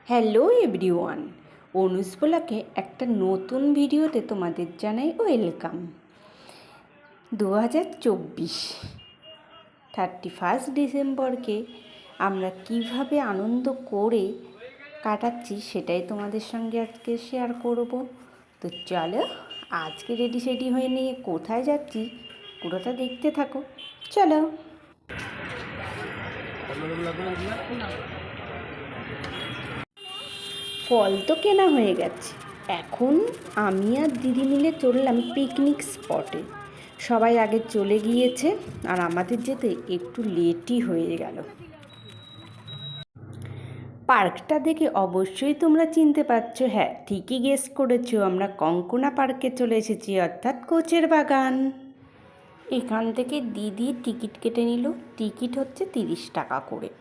Hello everyone, অনুজ ব্লগে একটা নতুন ভিডিওতে তোমাদের জানাই ওয়েলকাম। 2024 31 ডিসেম্বরকে আমরা কিভাবে আনন্দ করে কাটাচ্ছি সেটাই তোমাদের সঙ্গে আজকে শেয়ার করব। তো চলো আজকে রেডি হয়ে নিয়ে কোথায় যাচ্ছি পুরোটা দেখতে থাকো। চলো। ফল তো কেনা হয়ে গেছে, এখন আমি আর দিদি মিলে চললাম পিকনিক স্পটে। সবাই আগে চলে গিয়েছে আর আমাদের যেতে একটু লেটই হয়ে গেল। পার্কটা দেখে অবশ্যই তোমরা চিনতে পারছো, হ্যাঁ ঠিকই গেস করেছো, আমরা কঙ্কনা পার্কে চলে এসেছি, অর্থাৎ কোচের বাগান। এখান থেকে দিদি টিকিট কেটে নিল, টিকিট হচ্ছে 30 টাকা করে।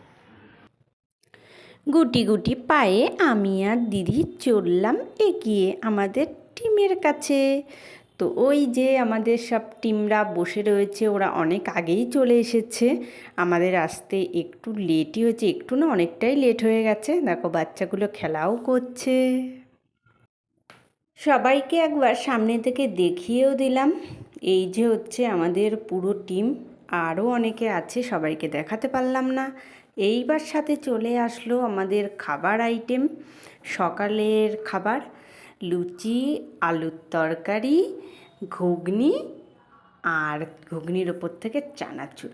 গুটি গুটি পায়ে আমি আর দিদি চললাম এগিয়ে আমাদের টিমের কাছে। তো ওই যে আমাদের সব টিমরা বসে রয়েছে, ওরা অনেক আগেই চলে এসেছে, আমাদের আসতে একটু লেটই হয়েছে, একটু না অনেকটাই লেট হয়ে গেছে। দেখো বাচ্চাগুলো খেলাও করছে। সবাইকে একবার সামনে থেকে দেখিয়েও দিলাম। এই যে হচ্ছে আমাদের পুরো টিম, আরও অনেকে আছে, সবাইকে দেখাতে পারলাম না। এইবার সাথে চলে আসলো আমাদের খাবার আইটেম, সকালের খাবার, লুচি, আলুর তরকারি, ঘুগনি, আর ঘুগনির ওপর থেকে চানাচুর।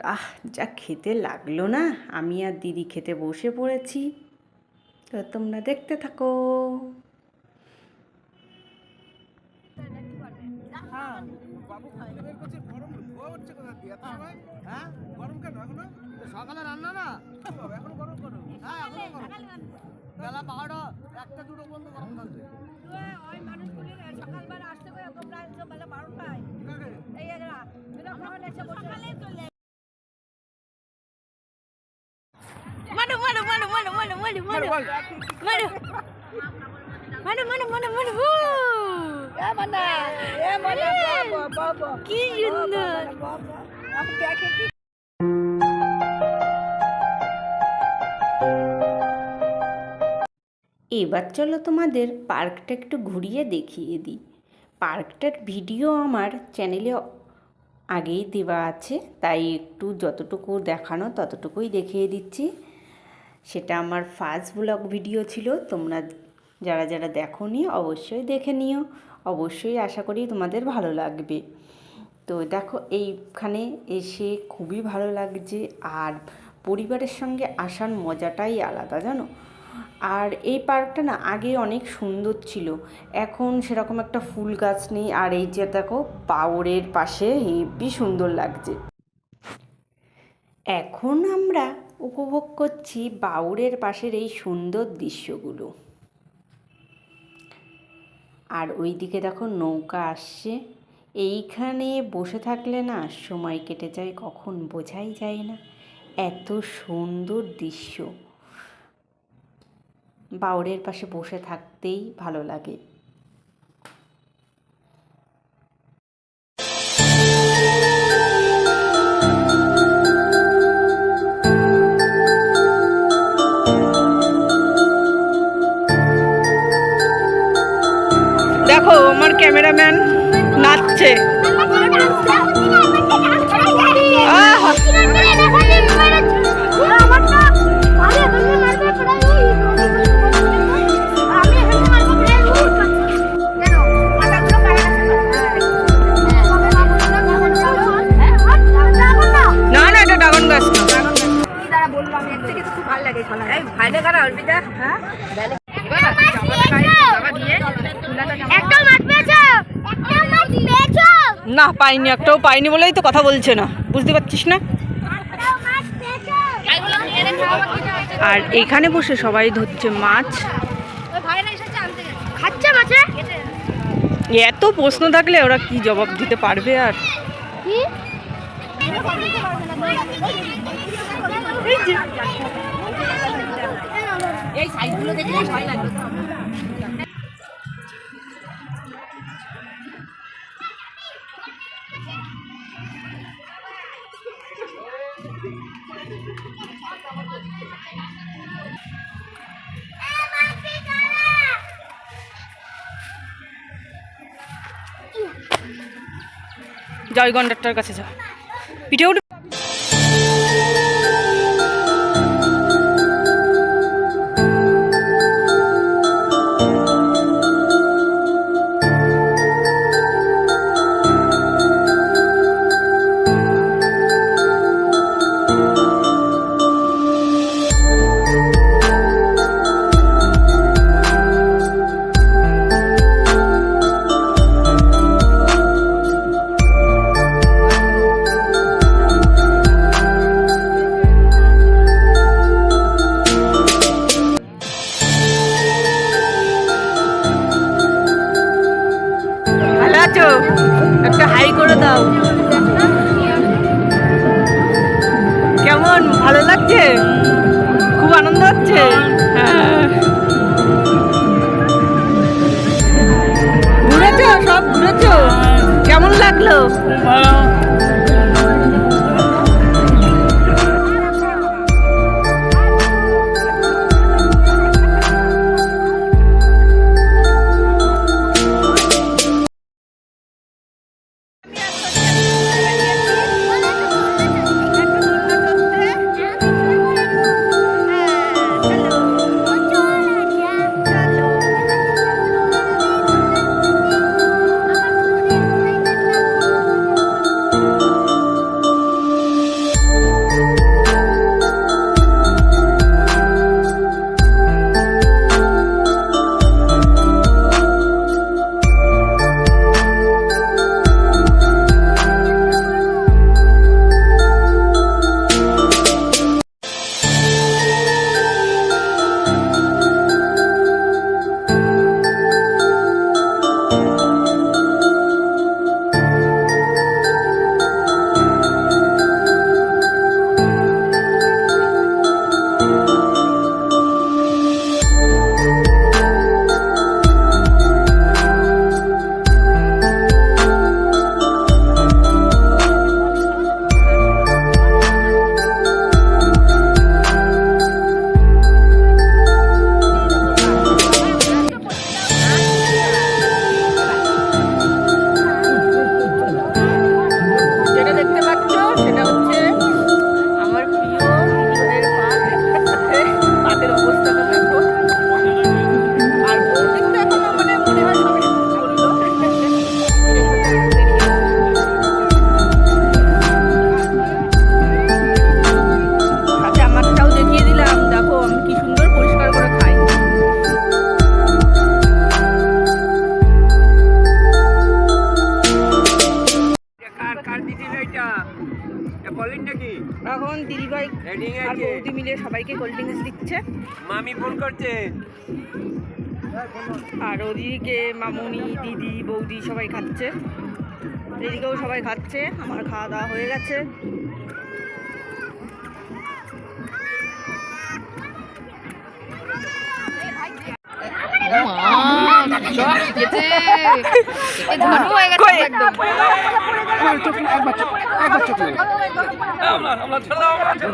যা খেতে লাগলো না, আমি আর দিদি খেতে বসে পড়েছি। তো তোমরা দেখতে থাকো। সকালে রান্না না এখনো গরম করো। হ্যাঁ এখনো গরম, বেলা 12টা 1টা 2টো পর্যন্ত গরম থাকবে। ওই মানুষগুলি সকালবেলা আসতে করে প্রায় বেলা 12টায় এই এরা বিরক্ত এসে বসে চলে। মারো মারো মারো মারো মারো মারো মারো মারো মারো মারো মারো মারো হু এ মানা বাবা বাবা কি সুন্দর আমি দেখে কি। এবার চলো তোমাদের পার্কটা একটু ঘুরিয়ে দেখিয়ে দিই। পার্কটার ভিডিও আমার চ্যানেলে আগেই দেওয়া আছে, তাই একটু যতটুকু দেখানো ততটুকুই দেখিয়ে দিচ্ছি। সেটা আমার ফার্স্ট ব্লগ ভিডিও ছিল, তোমরা যারা যারা দেখোনি অবশ্যই দেখে নিও, অবশ্যই আশা করি তোমাদের ভালো লাগবে। তো দেখো এইখানে এসে খুবই ভালো লাগছে, আর পরিবারের সঙ্গে আসার মজাটাই আলাদা জানো। আর এই পার্কটা না আগে অনেক সুন্দর ছিল, এখন সেরকম একটা ফুল গাছ নেই। আর এই যে দেখো বাওরের পাশে হেবি সুন্দর লাগছে। এখন আমরা উপভোগ করছি বাউরের পাশের এই সুন্দর দৃশ্যগুলো। আর ওইদিকে দেখো নৌকা আসছে, এইখানে বসে থাকলে না সময় কেটে যায় কখন বোঝাই যায় না, এত সুন্দর দৃশ্য। বাউরের পাশে বসে থাকতেই ভালো লাগে। দেখো আমার ক্যামেরাম্যান নাচছে। না না এটা ড্রাগন গাছ না। বললাম এর থেকে খুব ভালো লাগে খেলা। এই ভাইলে কারা অর্পিতা? হ্যাঁ না পাইনি, একটাও পাইনি বলেই তো কথা বলছে না, বুঝতে পারছিস না। আর এখানে বসে সবাই ধরছে মাছ। এত প্রশ্ন থাকলে ওরা কি জবাব দিতে পারবে? আর এই সাইডগুলো দেখলে ভয় লাগে। জয় গন্ডারটার কাছে যা, পিঠে উঠে। ভালো আছো? একটা হাই করে দাও। কেমন ভালো লাগছে? খুব আনন্দ হচ্ছে? হ্যাঁ। ঘুরেছো? সব ঘুরেছো? কেমন লাগলো? ভালো। এখন দিদিভাই আর বৌদি মিলে সবাইকে কোল্ড ড্রিঙ্কস দিচ্ছে। মামি ফোন করছে। আর ওদিকে মামুনি, দিদি, বৌদি সবাই খাচ্ছে। এদিকেও সবাই খাচ্ছে। আমার খাওয়া দাওয়া হয়ে গেছে।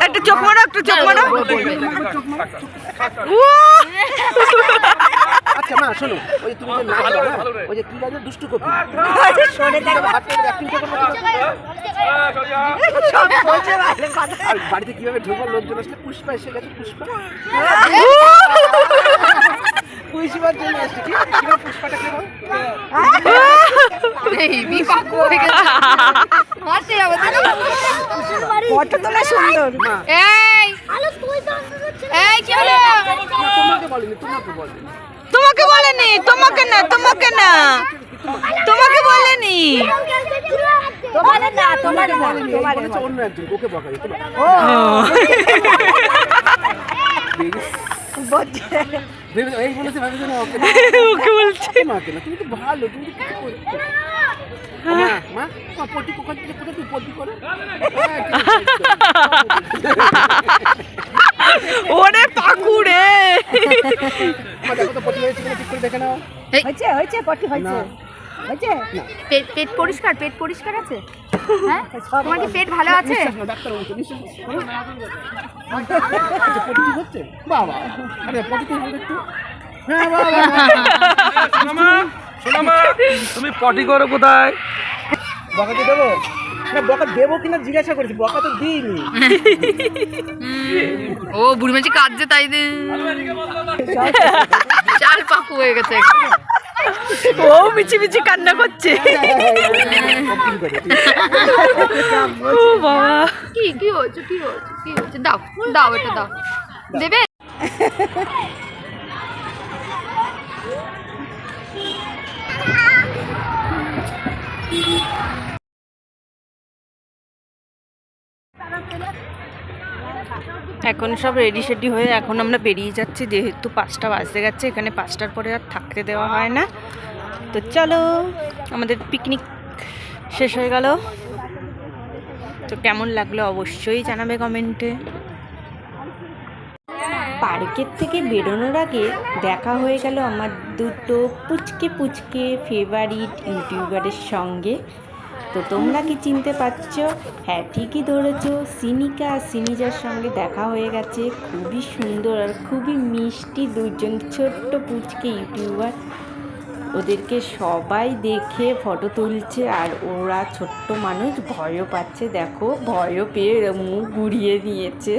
একটা চোখ মারো, একটা চোখ মারো। আচ্ছা মা শোনো, ওই তুমি যে নাচ করো না, ওই যে কি বলে দুষ্টু কপি, সরে দেখো হাতের অ্যাক্টিংটা করো। আর বাড়িতে কিভাবে ঢুকবো, লোকজন আসলে পুষ্পা এসে গেছে, পুষ্পা পুষ্পার জন্য আসছে। ঠিক আছে, কিভাবে পুষ্পাটা কেন ফটো তোলা সুন্দর। তোমাকে বলেনি, তোমাকে বলেনি, তোমাকে বলেনি, তোমাকে না, তোমাকে না, তোমাকে বলেনি, অন্য একজন ওকে বকাই। এই বলেছে ভাবছে না ওকে বলছে না কেন, তুমি তো ভালো, তুমি তো কি করছো মা? মা পটি কোথায় কোথায় তুই পটি করো? ওরে পাকুড়ে দেখো তো পটি হয়েছে কিনা ঠিক করে দেখে নাও। হয়েছে, হয়েছে, পটি হয়েছে, হয়েছে। পেট পরিষ্কার, পেট পরিষ্কার আছে? হ্যাঁ, তোমার কি পেট ভালো আছে? ডাক্তার বলছে নিশ্চয় পটি ঠিক হচ্ছে। বাবা, আরে পটি তো হলো একটু। হ্যাঁ বাবা, সোনামা, তুমি পটি করো কোথায়? বকাতে দেবো না, বকা দেবো কিনা জিজ্ঞাসা করেছি, বকা তো দিইনি। ও বুড়ি মাঝি কাঁদছে তাই দে চাল পাকু হয়ে গেছে ও মিছি মিছি কান্না করছে। ও বাবা, কি কি হয়েছে কি হয়েছে কি হয়েছে? দাও দাও এটা দাও, দেবে? এখন সব রেডি সেডি হয়ে এখন আমরা বেরিয়ে যাচ্ছি, যেহেতু 5টা বাজতে গেছে, এখানে 5টার পরে আর থাকতে দেওয়া হয় না। তো চলো, আমাদের পিকনিক শেষ হয়ে গেল। তো কেমন লাগলো অবশ্যই জানাবে কমেন্টে। পার্কের থেকে বেরোনোর আগে দেখা হয়ে গেল আমার দুটো পুচকে ফেভারিট ইউটিউবারের সঙ্গে। তো তোমরা কি চিনতে পারছো? হ্যাঁ, ঠিকই ধরেছো, সিনিকা আর সিনিজার সঙ্গে দেখা হয়ে গেছে। খুবই সুন্দর আর খুবই মিষ্টি দুজন ছোট্ট পুচকে ইউটিউবার। ওদেরকে সবাই দেখে ফটো তুলছে, আর ওরা ছোট্ট মানুষ ভয়ও পাচ্ছে, দেখো ভয়ও পেয়ে মুখ ঘুরিয়ে নিয়েছে।